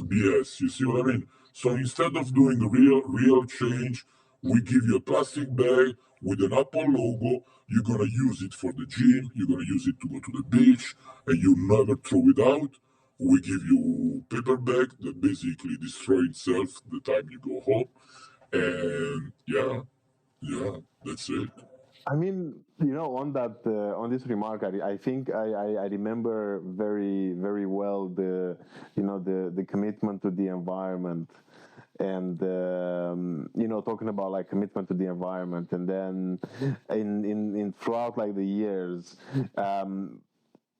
BS. You see what I mean? So instead of doing real change, we give you a plastic bag with an Apple logo. You're gonna use it for the gym. You're gonna use it to go to the beach, and you never throw it out. We give you paper bag that basically destroy itself the time you go home, and yeah, yeah, that's it. I mean, you know, on this remark, I think I remember very well the you know the commitment to the environment, and you know, talking about like commitment to the environment, and then in throughout like the years,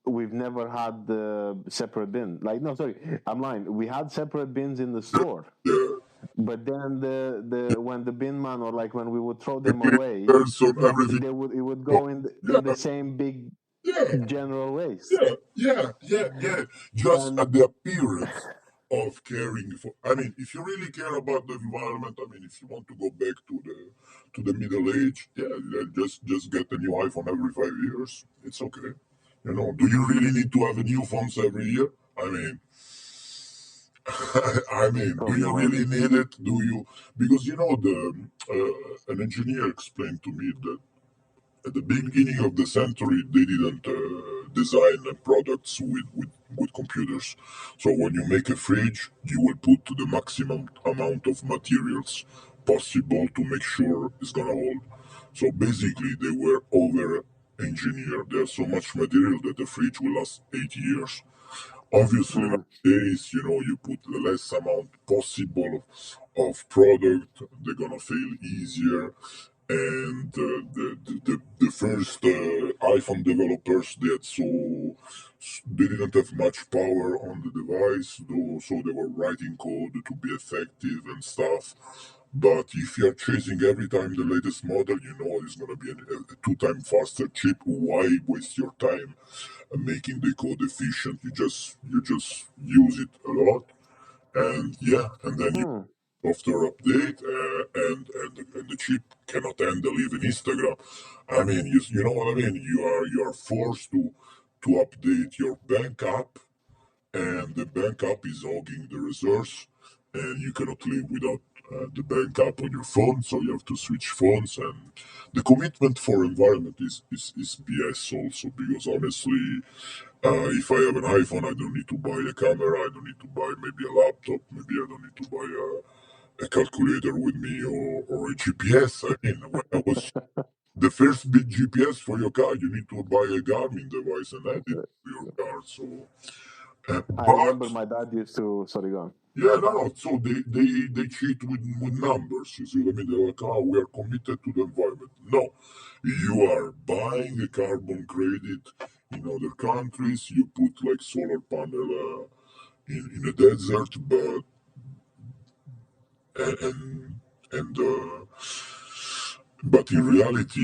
we've never had the separate bin. Like, no, sorry, I'm lying. We had separate bins in the store, Yeah, but then the when the bin man, or like when we would throw the them clean away, person, everything. it would Oh, go in the yeah, same big yeah. general waste. Yeah. Just And at the appearance of caring for. I mean, if you really care about the environment, I mean, if you want to go back to the Middle Age, yeah, just get a new iPhone every 5 years. It's okay. You know, do you really need to have a new phone every year? I mean, I mean, oh do you no. really need it? Do you? Because you know, the an engineer explained to me that at the beginning of the century, they didn't design products with computers. So when you make a fridge, you will put the maximum amount of materials possible to make sure it's gonna hold. So basically, they were over engineered. There's so much material that the fridge will last 8 years. Obviously, Mm. nowadays, you put the less amount possible of product, they're gonna fail easier. And the first iPhone developers, they didn't have much power on the device, though, so they were writing code to be effective and stuff. But if you're chasing every time the latest model, it's gonna be a two-time faster chip. Why waste your time making the code efficient? You just use it a lot, and yeah, and then you Hmm. software update, and the chip cannot handle even Instagram. I mean, you know what I mean. You are forced to update your bank app, and the bank app is hogging the resource, and you cannot live without the bank app on your phone. So you have to switch phones, and the commitment for environment is BS also, because honestly, if I have an iPhone, I don't need to buy a camera. I don't need to buy maybe a laptop. Maybe I don't need to buy a calculator with me, or a GPS. I mean, when I was the first big GPS for your car, you need to buy a Garmin device and add it to your car. So, I remember but my dad used to. Sorry, go on. yeah, no. So they cheat with numbers. You see what I mean? They're like, oh, we are committed to the environment. No, you are buying a carbon credit in other countries. You put like solar panel in a desert, but and and but in reality,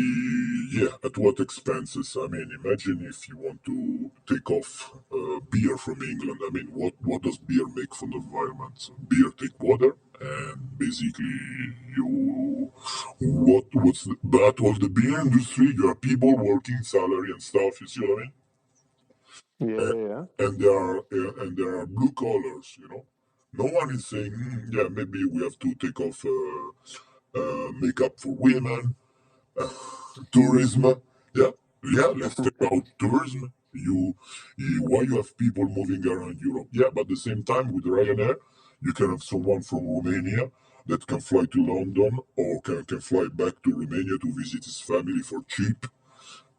yeah, at what expenses? I mean, imagine if you want to take off beer from England. I mean, what does beer make for the environment? Beer take water, and basically but of the beer industry, you have people working salary and stuff. You see what I mean? Yeah, And, yeah, yeah. and there are blue collars. No one is saying, yeah, maybe we have to take off makeup for women, tourism. Yeah, yeah. Let's take out tourism. Why you have people moving around Europe? Yeah, but at the same time, with Ryanair, you can have someone from Romania that can fly to London, or can fly back to Romania to visit his family for cheap.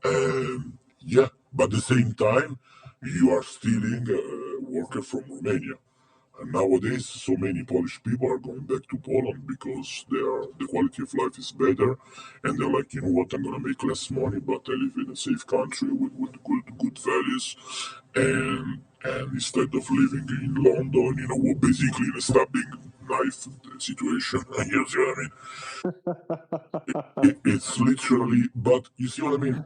And yeah, but at the same time, you are stealing a worker from Romania. And nowadays, so many Polish people are going back to Poland because the quality of life is better, and they're like, you know what, I'm gonna make less money, but I live in a safe country with good values, and instead of living in London, basically in a stabbing knife situation, you see what I mean? It's literally, but you see what I mean?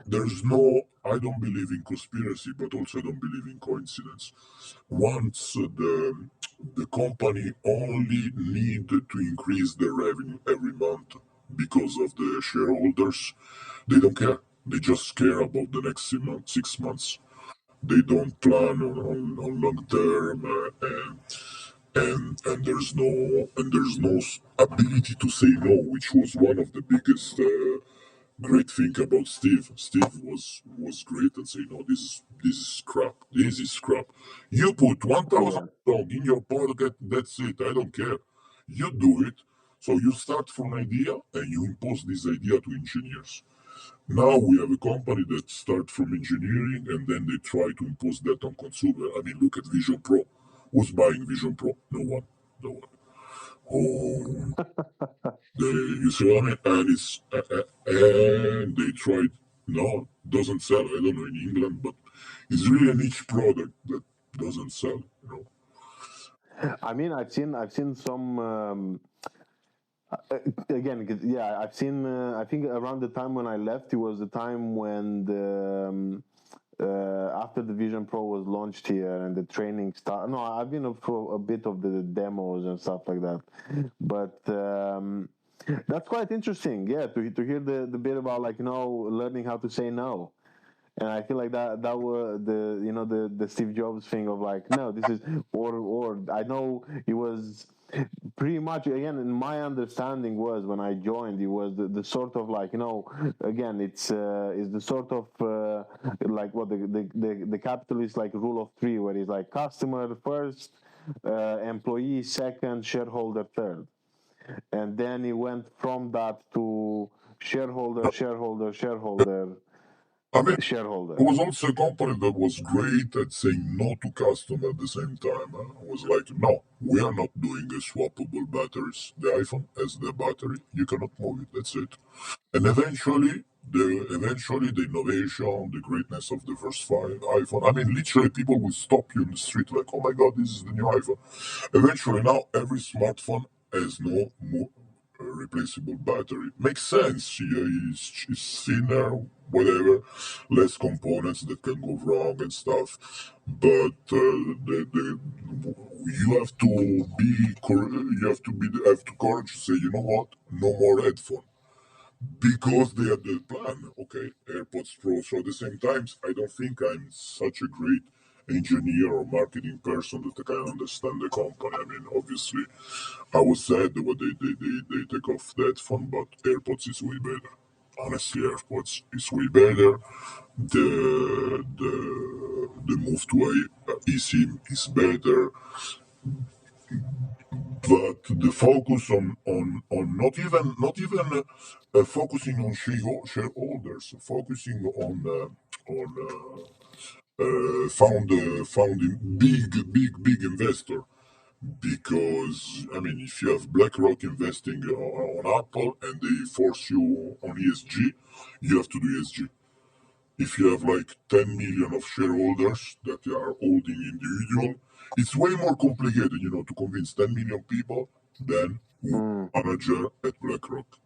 I don't believe in conspiracy, but also I don't believe in coincidence. Once the company only need to increase their revenue every month because of the shareholders, they don't care. They just care about the next 6 months. They don't plan on long term, and there's no ability to say no, which was one of the biggest great thing about Steve. Steve was great and say, no, this is crap. This is crap. You put 1,000 Yeah. song in your pocket. That's it. I don't care. You do it. So you start from idea and you impose this idea to engineers. Now we have a company that start from engineering and then they try to impose that on consumer. I mean, look at Vision Pro. Who's buying Vision Pro? No one. No one. Oh, you see what I mean? And they tried. No, doesn't sell. I don't know in England, but it's really a niche product that doesn't sell. I mean, I've seen some. Again, 'cause, yeah, I've seen. I think around the time when I left, it was the time when after the Vision Pro was launched here and the training start. No, I've been up for a bit of the demos and stuff like that, but that's quite interesting. Yeah, to hear the bit about like learning how to say no. And I feel like that was the Steve Jobs thing of like, no, this is, or I know it was pretty much, again, in my understanding was when I joined, it was the sort of like, again, it's the sort of like what the capitalist like rule of three, where it's like customer first, employee second, shareholder third. and then he went from that to shareholder, shareholder, I mean, shareholder. it was also a company that was great at saying no to customer at the same time. Huh? It was like, no, we are not doing a swappable batteries. The iPhone has the battery. You cannot move it. That's it. And eventually the innovation, the greatness of the first iPhone. I mean, literally, people will stop you in the street like, "Oh my God, this is the new iPhone." Eventually, now every smartphone has no more replaceable battery. Makes sense. Yeah, it's thinner, whatever, less components that can go wrong and stuff. But you have to have to courage to say, you know what, no more headphone because they had the plan. Okay, AirPods Pro. So at the same time, I don't think I'm such a great engineer or marketing person that I can understand the company. I mean, obviously, I was sad that they take off that phone, but AirPods is way better. Honestly, AirPods is way better. The move to a eSIM is better, but the focus on not even focusing on shareholders, focusing on founding big investor. Because I mean, if you have BlackRock investing on Apple and they force you on ESG, you have to do ESG. If you have like 10 million of shareholders that are holding individual, it's way more complicated, to convince 10 million people than Mm, manager at BlackRock,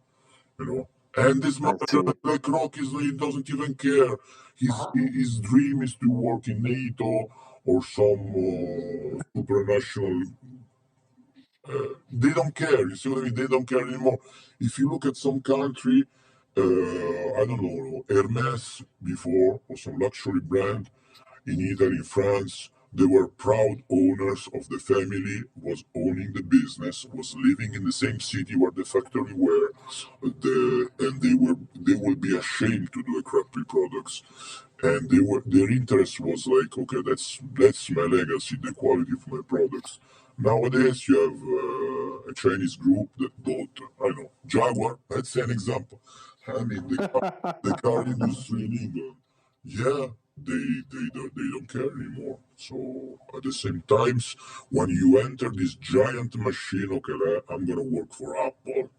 you know. And this I manager see. at BlackRock he doesn't even care. His dream is to work in NATO or some supranational. They don't care. You see what I mean? They don't care anymore. If you look at some country, I don't know, Hermes before, or some luxury brand in Italy, in France, they were proud owners of the family, was owning the business, was living in the same city where the factory were, and they will be ashamed to do a crappy products. And their interest was like, okay, that's my legacy, the quality of my products. Nowadays, you have a Chinese group that bought, I don't know, Jaguar. That's an example. I mean, the car industry in England, yeah, they don't care anymore. So at the same times, when you enter this giant machine, okay, I'm gonna work for Apple,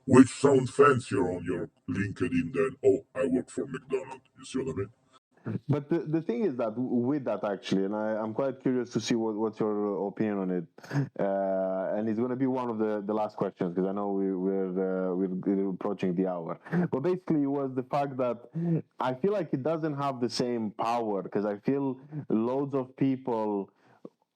which sounds fancier on your LinkedIn than, oh, I work for McDonald's. You see what I mean? But the thing is that with that actually, and I'm quite curious to see what's your opinion on it, and it's going to be one of the last questions because I know we're approaching the hour. But basically, it was the fact that I feel like it doesn't have the same power because I feel loads of people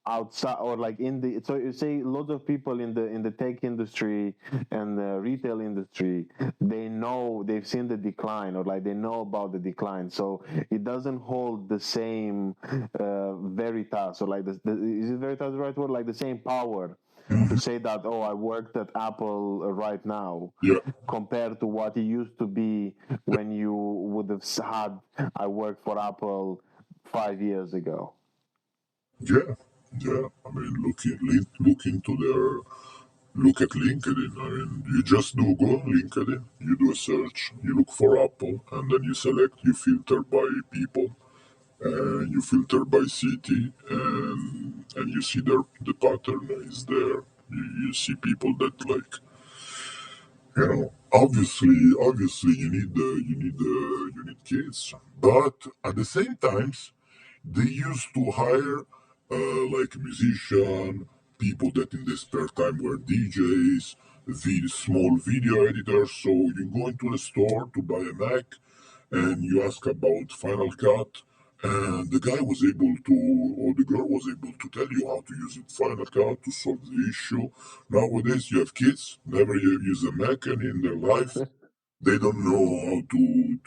outside or like in the so you say lots of people in the tech industry and the retail industry, they know, they've seen the decline or like they know about the decline, so it doesn't hold the same veritas or like is it veritas the right word, like the same power to say that, oh, I worked at Apple right now Yeah, compared to what it used to be when you would have had, I worked for Apple 5 years ago. yeah, yeah. I mean, look into look at LinkedIn. I mean, you just go on LinkedIn, you do a search, you look for Apple, and then you filter by people, and you filter by city, and you see the pattern is there. You see people that like, obviously you need kids, but at the same times they used to hire like musician, people that in their spare time were DJs, small video editors. So you go into the store to buy a Mac, and you ask about Final Cut, and the guy was able to, or the girl was able to tell you how to use it, Final Cut, to solve the issue. Nowadays, you have kids, never use a Mac, and in their life, they don't know how to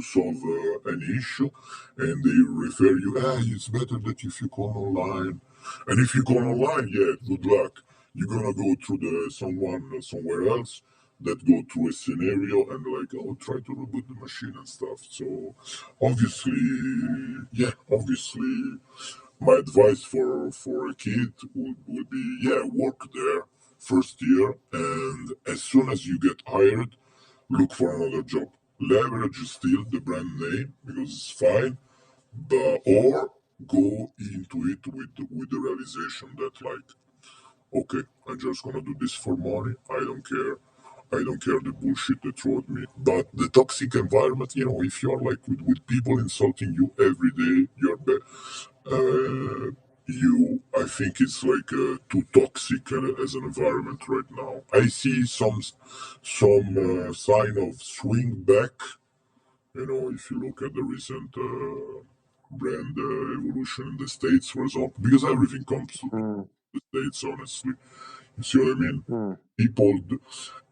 solve an issue, and they refer you. It's better that if you call online, and if you call online, yeah, good luck. You're gonna go through the someone somewhere else that go through a scenario and like, oh, try to reboot the machine and stuff. So obviously, obviously, my advice for a kid would be, yeah, work there, first year, and as soon as you get hired, look for another job. Leverage still the brand name because it's fine, but or go into it with the realization that like, okay, I'm just gonna do this for money. I don't care. I don't care the bullshit they throw at me. But the toxic environment, if you're like with people insulting you every day, I think it's like too toxic as an environment right now. I see some sign of swing back. If you look at the recent brand evolution in the States, for example, because everything comes to Mm, the States, honestly. You see what I mean? mm. People,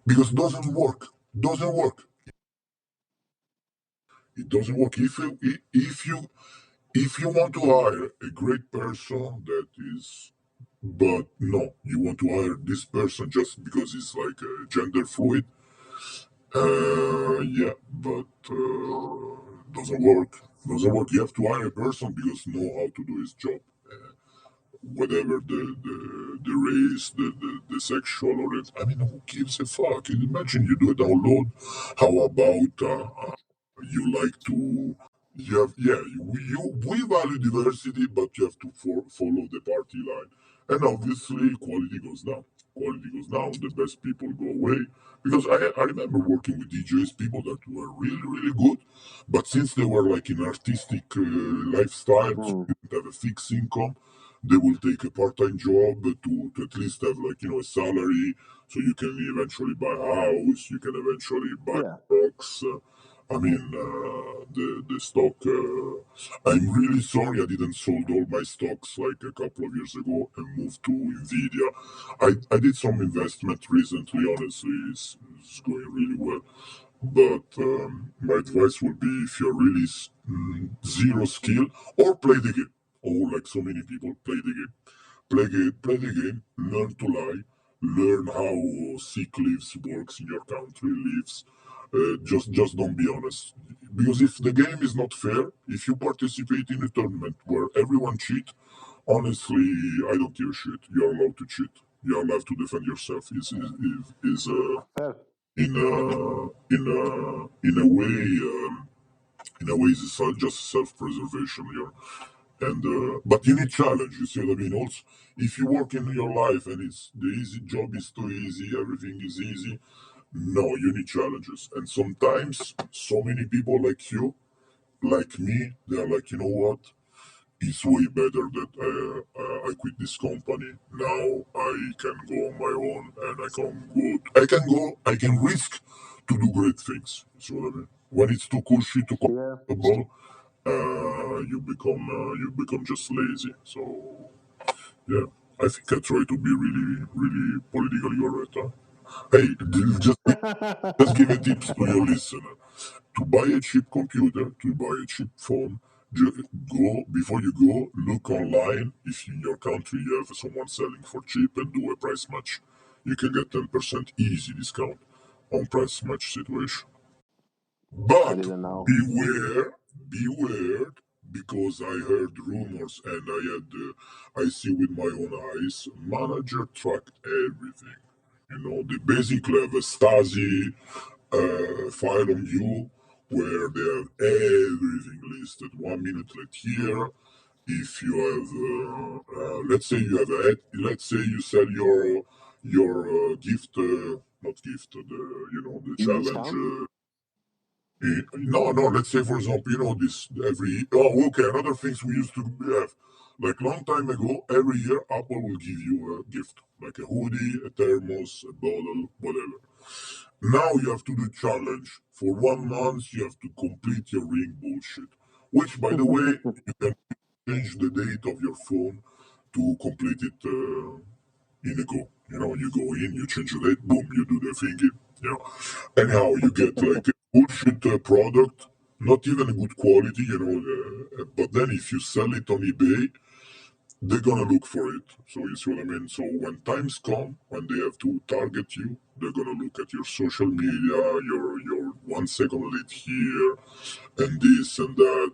because it doesn't work. Doesn't work. It doesn't work. If you want to hire a great person that is, but no, you want to hire this person just because it's like gender fluid. Yeah, but doesn't work. Doesn't work. You have to hire a person because know how to do his job, whatever the race, the sexual orient. I mean, who gives a fuck? Imagine you do a download. How about you like to? You have yeah. We value diversity, but you have to follow the party line, and obviously quality goes down. Quality goes down. The best people go away because I remember working with DJs, people that were really really good, but since they were like in artistic lifestyle, so Mm. you didn't have a fixed income, they will take a part-time job to at least have like a salary, so you can eventually buy a house, you can eventually buy Yeah. stocks. I mean, the stock. I'm really sorry I didn't sold all my stocks like a couple of years ago and moved to Nvidia. I did some investment recently. Honestly, it's going really well. But my advice would be if you're really zero skill, or play the game, or like so many people play the game. Play the game, learn to lie, learn how sick leaves works in your country, leaves. Just don't be honest. Because if the game is not fair, if you participate in a tournament where everyone cheat, honestly, I don't give a shit. You're allowed to cheat. You're allowed to defend yourself. Is Fair. in a way it's just self-preservation here. And but you need challenge. You see what I mean? Also, if you work in your life and it's the easy job is too easy, everything is easy. No, you need challenges. And sometimes so many people like you, like me, they're like, you know what? It's way better that I quit this company. Now I can go on my own and I can risk to do great things. You see what I mean? When it's too cushy, too Yeah. comfortable, you become just lazy. So yeah, I think I try to be really, really politically correct. Huh? Hey, just give a tips to your listener. To buy a cheap computer, to buy a cheap phone, go before you go, look online. If in your country you have someone selling for cheap and do a price match, you can get 10% easy discount on price match situation. I But didn't know. beware, because I heard rumors and I see with my own eyes. Manager track everything. They basically have a Stasi file on you where they have everything listed. 1 minute late here. If you have, let's say you have let's say you sell your gift, not gift, the challenge. Discount? No, no. Let's say, for example, this every. Oh, okay. Another things we used to have, like long time ago, every year Apple will give you a gift, like a hoodie, a thermos, a bottle, whatever. Now you have to do challenge for 1 month. You have to complete your ring bullshit. Which, by the way, you can change the date of your phone to complete it in a go. You go in, you change the date, boom, you do the thingy. You know. Anyhow, you get like a bullshit product, not even a good quality. But then if you sell it on eBay, they're gonna look for it. So you see what I mean? So when times come, when they have to target you, they're gonna look at your social media, your 1 second lead here, and this and that.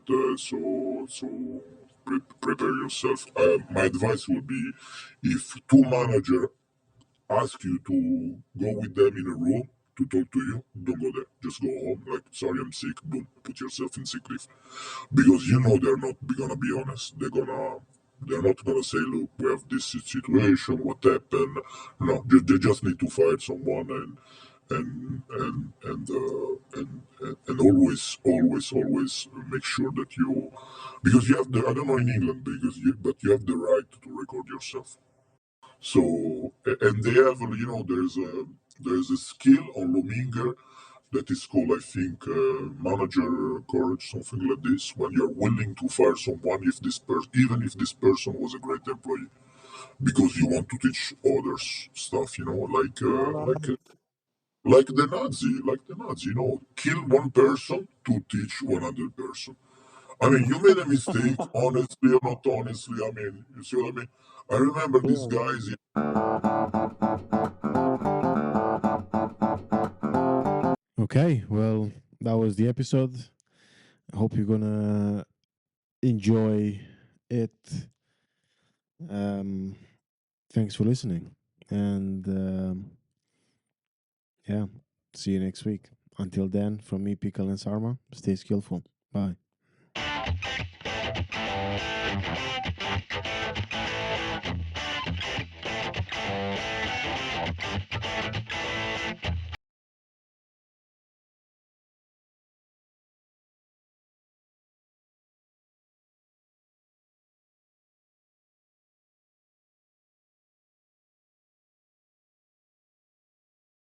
So prepare yourself. My advice would be, if two manager ask you to go with them in a room to talk to you, don't go there. Just go home. Like, sorry, I'm sick. Boom, put yourself in sick leave because you know they're not gonna be honest. They're not gonna say, look, we have this situation. What happened? No, they just need to fire someone and always make sure that you because you have the I don't know in England but you have the right to record yourself. So and they have there's a skill on Lominger that is called I think manager courage something like this when you're willing to fire someone if this person even if this person was a great employee because you want to teach others stuff All right. like the Nazi, kill one person to teach 100 person. I mean, you made a mistake, honestly or not honestly. I mean, you see what I mean? I remember these Yeah. guys. Okay, well, that was the episode. I hope you're gonna enjoy it. Um, Thanks for listening, and yeah, see you next week. Until then, from me, Pickle and Sarma, stay skillful. Bye.